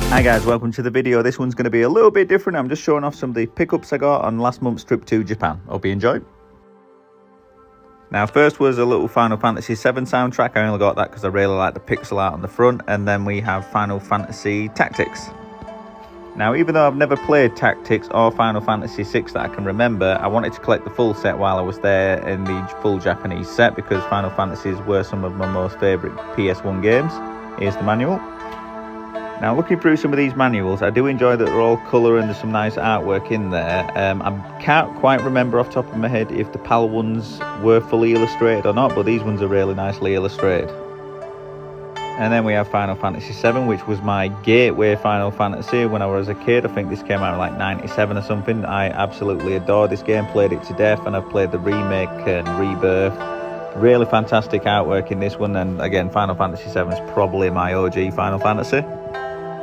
Hi guys, welcome to the video. This one's going to be a little bit different. I'm just showing off some of the pickups I got on last month's trip to Japan. Hope you enjoy. Now first was a little Final Fantasy VII soundtrack. I only got that because I really like the pixel art on the front. And then we have Final Fantasy Tactics. Now even though I've never played Tactics or Final Fantasy VI that I can remember, I wanted to collect the full set while I was there in the full Japanese set because Final Fantasies were some of my most favourite PS1 games. Here's the manual. Now looking through some of these manuals, I do enjoy that they're all colour and there's some nice artwork in there. I can't quite remember off the top of my head if the PAL ones were fully illustrated or not, but these ones are really nicely illustrated. And then we have Final Fantasy VII, which was my gateway Final Fantasy when I was a kid. I think this came out in like 97 or something. I absolutely adore this game, played it to death, and I've played the remake and rebirth. Really fantastic artwork in this one, and again, Final Fantasy VII is probably my OG Final Fantasy.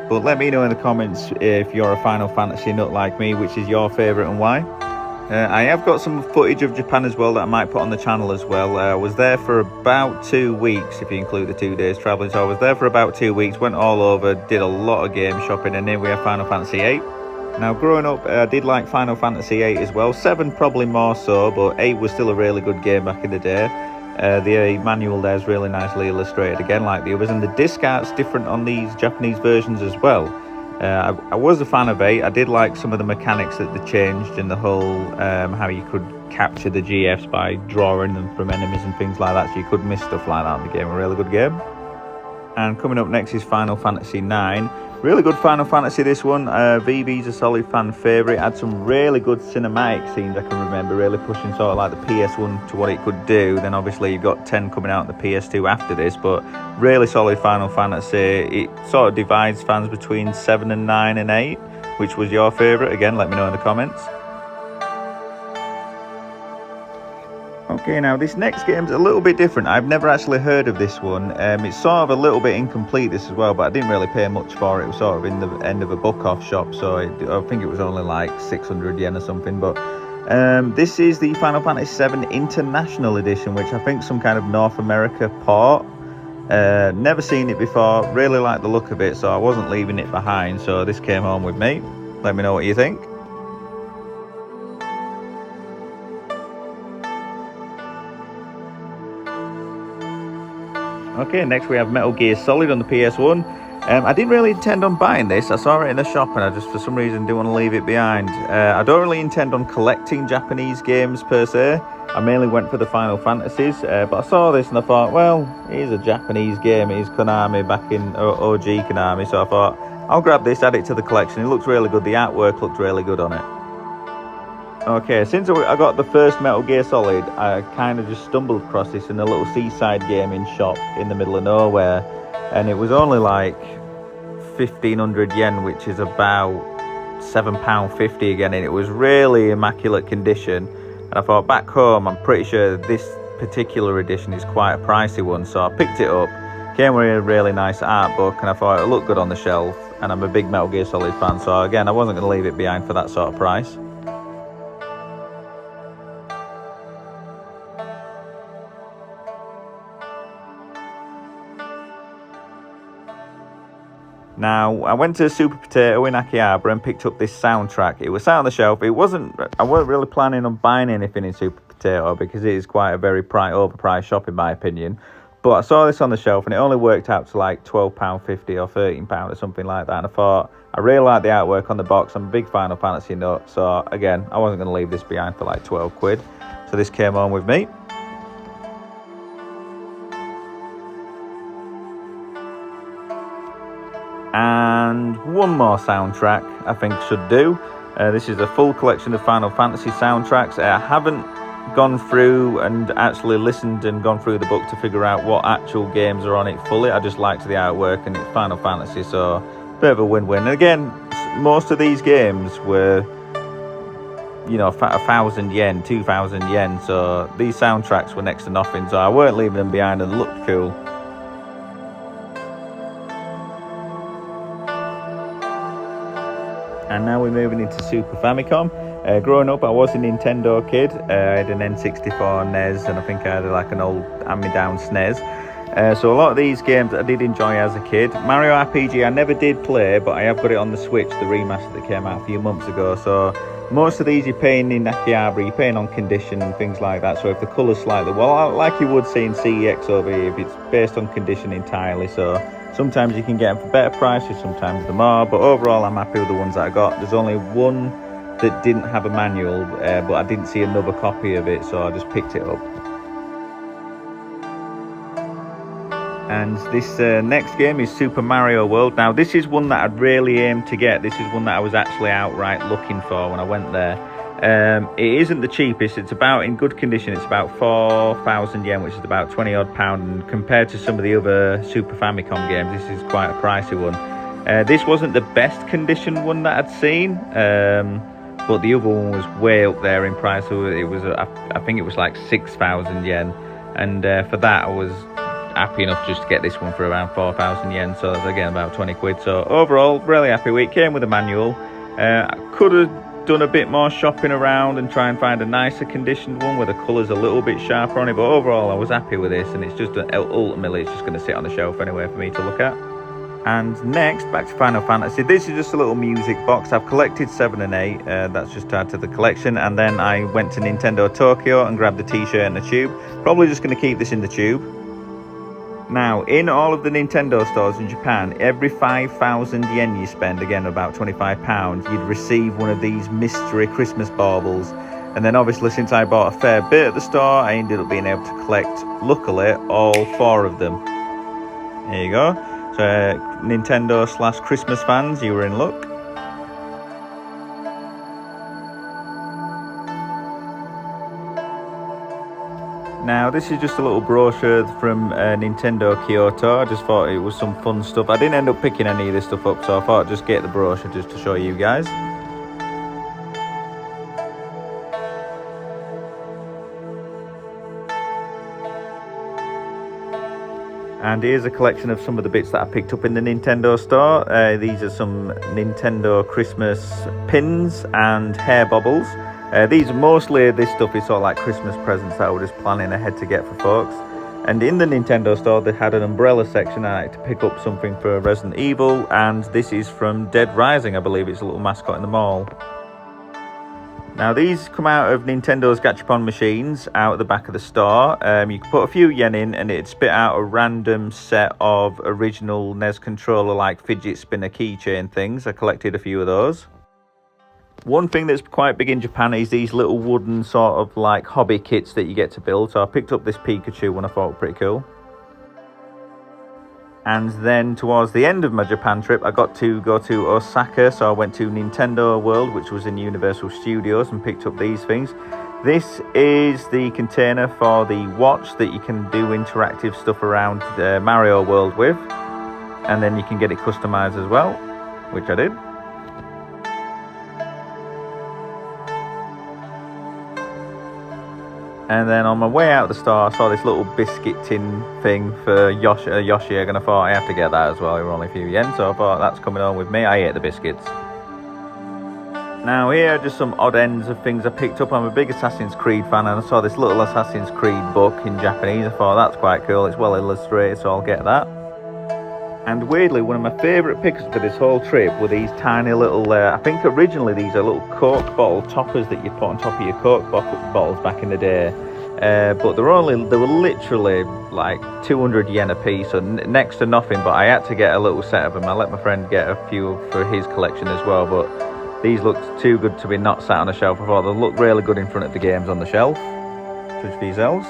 But let me know in the comments if you're a Final Fantasy nut like me, which is your favourite and why. I have got some footage of Japan as well that I might put on the channel as well. I was there for about 2 weeks, if you include the 2 days travelling. So I was there for about 2 weeks, went all over, did a lot of game shopping, and then we have Final Fantasy VIII. Now growing up, I did like Final Fantasy VIII as well. 7 probably more so, but 8 was still a really good game back in the day. The manual there is really nicely illustrated again like the others, and the disc art's different on these Japanese versions as well. I was a fan of 8. I did like some of the mechanics that they changed and the whole how you could capture the GFs by drawing them from enemies and things like that, so you could miss stuff like that in the game. A really good game. And coming up next is Final Fantasy IX. Really good Final Fantasy, this one. VB's a solid fan favourite. Had some really good cinematic scenes I can remember, really pushing sort of like the PS1 to what it could do. Then obviously you've got 10 coming out on the PS2 after this, but really solid Final Fantasy. It sort of divides fans between 7 and 9 and 8. Which was your favourite? Again, let me know in the comments. Okay, now this next game's a little bit different. I've never actually heard of this one. It's sort of a little bit incomplete, this as well, but I didn't really pay much for it. It was sort of in the end of a book-off shop, so I think it was only like 600 yen or something. But this is the Final Fantasy VII International Edition, which I think is some kind of North America port. Never seen it before, really like the look of it, so I wasn't leaving it behind, so this came home with me. Let me know what you think. Okay, next we have Metal Gear Solid on the PS1. I didn't really intend on buying this. I saw it in the shop and I just, for some reason, didn't want to leave it behind. I don't really intend on collecting Japanese games per se. I mainly went for the Final Fantasies, but I saw this and I thought, well, here's a Japanese game. It's Konami back in OG Konami, so I thought, I'll grab this, add it to the collection. It looks really good. The artwork looked really good on it. Okay, since I got the first Metal Gear Solid, I kind of just stumbled across this in a little seaside gaming shop in the middle of nowhere, and it was only like 1,500 yen, which is about £7.50 again, and it was really immaculate condition. And I thought, back home, I'm pretty sure this particular edition is quite a pricey one, so I picked it up. Came with a really nice art book, and I thought it looked good on the shelf, and I'm a big Metal Gear Solid fan, so again, I wasn't going to leave it behind for that sort of price. Now, I went to Super Potato in Akihabara and picked up this soundtrack. It was sat on the shelf. I wasn't really planning on buying anything in Super Potato because it is quite a very overpriced shop in my opinion. But I saw this on the shelf and it only worked out to like £12.50 or £13 or something like that. And I thought, I really like the artwork on the box. I'm a big Final Fantasy nut. So again, I wasn't going to leave this behind for like 12 quid. So this came on with me. And one more soundtrack I think should do. This is a full collection of Final Fantasy soundtracks. I haven't gone through and actually listened and gone through the book to figure out what actual games are on it fully. I just liked the artwork and it's Final Fantasy, so a bit of a win-win. And again, most of these games were, you know, 1,000 yen, 2,000 yen, so these soundtracks were next to nothing, so I weren't leaving them behind and looked cool. And now we're moving into Super Famicom. Growing up, I was a Nintendo kid. I had an N64 NES, and I think I had like an old hand-me-down SNES. So a lot of these games I did enjoy as a kid. Mario RPG I never did play, but I have got it on the Switch, the remaster that came out a few months ago. So most of these you're paying in Akihabara, you're paying on condition and things like that. So if the colour's slightly, well, like you would see in CEX over here, if it's based on condition entirely. So sometimes you can get them for better prices, sometimes they're more. But overall, I'm happy with the ones that I got. There's only one that didn't have a manual, but I didn't see another copy of it, so I just picked it up. And this next game is Super Mario World. Now this is one that I'd really aimed to get. This is one that I was actually outright looking for when I went there. It isn't the cheapest. It's about, in good condition, it's about 4,000 yen, which is about 20 odd pound. And compared to some of the other Super Famicom games, this is quite a pricey one. This wasn't the best condition one that I'd seen, but the other one was way up there in price. So it was, I think it was like 6,000 yen, and for that I was happy enough just to get this one for around 4,000 yen, so that's again about 20 quid. So overall, really happy with it. Came with a manual. I could have done a bit more shopping around and try and find a nicer conditioned one where the colour's a little bit sharper on it, but overall I was happy with this, and it's just ultimately it's just going to sit on the shelf anyway for me to look at. And next, back to Final Fantasy. This is just a little music box. I've collected 7 and 8. That's just added to the collection. And then I went to Nintendo Tokyo and grabbed the t-shirt and the tube. Probably just going to keep this in the tube. Now, in all of the Nintendo stores in Japan, every 5,000 yen you spend, again about £25, you'd receive one of these mystery Christmas baubles. And then obviously, since I bought a fair bit at the store, I ended up being able to collect, luckily, all 4 of them. There you go. So, Nintendo/Christmas fans, you were in luck. Now, this is just a little brochure from Nintendo Kyoto. I just thought it was some fun stuff. I didn't end up picking any of this stuff up, so I thought I'd just get the brochure just to show you guys. And here's a collection of some of the bits that I picked up in the Nintendo store. These are some Nintendo Christmas pins and hair bobbles. These are mostly, this stuff is sort of like Christmas presents that I was just planning ahead to get for folks. And in the Nintendo store, they had an umbrella section. I had to pick up something for Resident Evil, and this is from Dead Rising, I believe. It's a little mascot in the mall. Now these come out of Nintendo's Gachapon machines out the back of the store. You can put a few yen in and it'd spit out a random set of original NES controller like fidget spinner keychain things. I collected a few of those. One thing that's quite big in Japan is these little wooden sort of like hobby kits that you get to build. So I picked up this Pikachu one I thought was pretty cool. And then towards the end of my Japan trip, I got to go to Osaka. So I went to Nintendo World, which was in Universal Studios, and picked up these things. This is the container for the watch that you can do interactive stuff around Mario World with. And then you can get it customized as well, which I did. And then on my way out the store, I saw this little biscuit tin thing for Yoshi Egg, and I thought I have to get that as well. They were only a few yen, so I thought that's coming on with me. I ate the biscuits. Now here are just some odd ends of things I picked up. I'm a big Assassin's Creed fan, and I saw this little Assassin's Creed book in Japanese. I thought that's quite cool. It's well illustrated, so I'll get that. And weirdly, one of my favourite picks for this whole trip were these tiny little, I think originally these are little Coke bottle toppers that you put on top of your Coke bottles back in the day. But they were literally like 200 yen a piece, so next to nothing, but I had to get a little set of them. I let my friend get a few for his collection as well, but these looked too good to be not sat on a shelf. I thought they look really good in front of the games on the shelf. Judge for yourselves.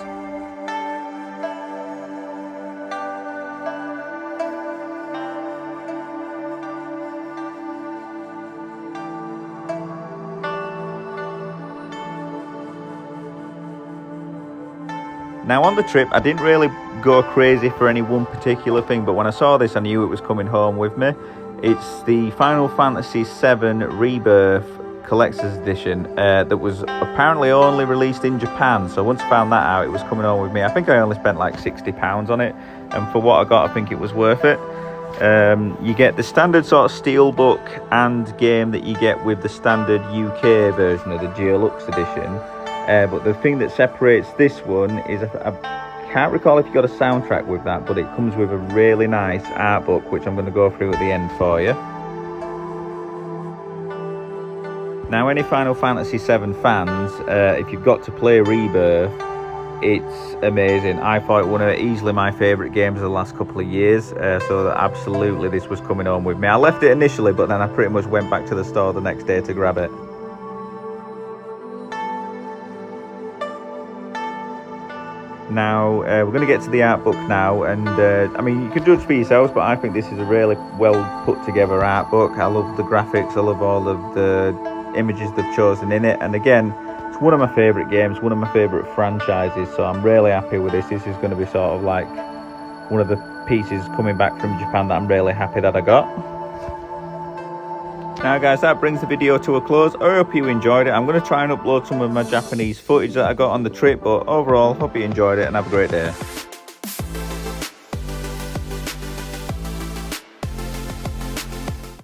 Now on the trip, I didn't really go crazy for any one particular thing, but when I saw this, I knew it was coming home with me. It's the Final Fantasy VII Rebirth Collector's Edition that was apparently only released in Japan. So once I found that out, it was coming home with me. I think I only spent like £60 on it, and for what I got, I think it was worth it. You get the standard sort of steelbook and game that you get with the standard UK version of the Geolux edition. But the thing that separates this one is I can't recall if you got a soundtrack with that, but it comes with a really nice art book, which I'm going to go through at the end for you. Now, any Final Fantasy VII fans, if you've got to play Rebirth, it's amazing. I thought it one of easily my favourite games of the last couple of years, so that absolutely this was coming home with me. I left it initially, but then I pretty much went back to the store the next day to grab it. Now, we're going to get to the art book now, and I mean, you can judge for yourselves, but I think this is a really well put together art book. I love the graphics, I love all of the images they've chosen in it, and again, it's one of my favourite games, one of my favourite franchises, so I'm really happy with this. This is going to be sort of like one of the pieces coming back from Japan that I'm really happy that I got. Now guys, that brings the video to a close. I hope you enjoyed it. I'm going to try and upload some of my Japanese footage that I got on the trip, but overall, hope you enjoyed it and have a great day.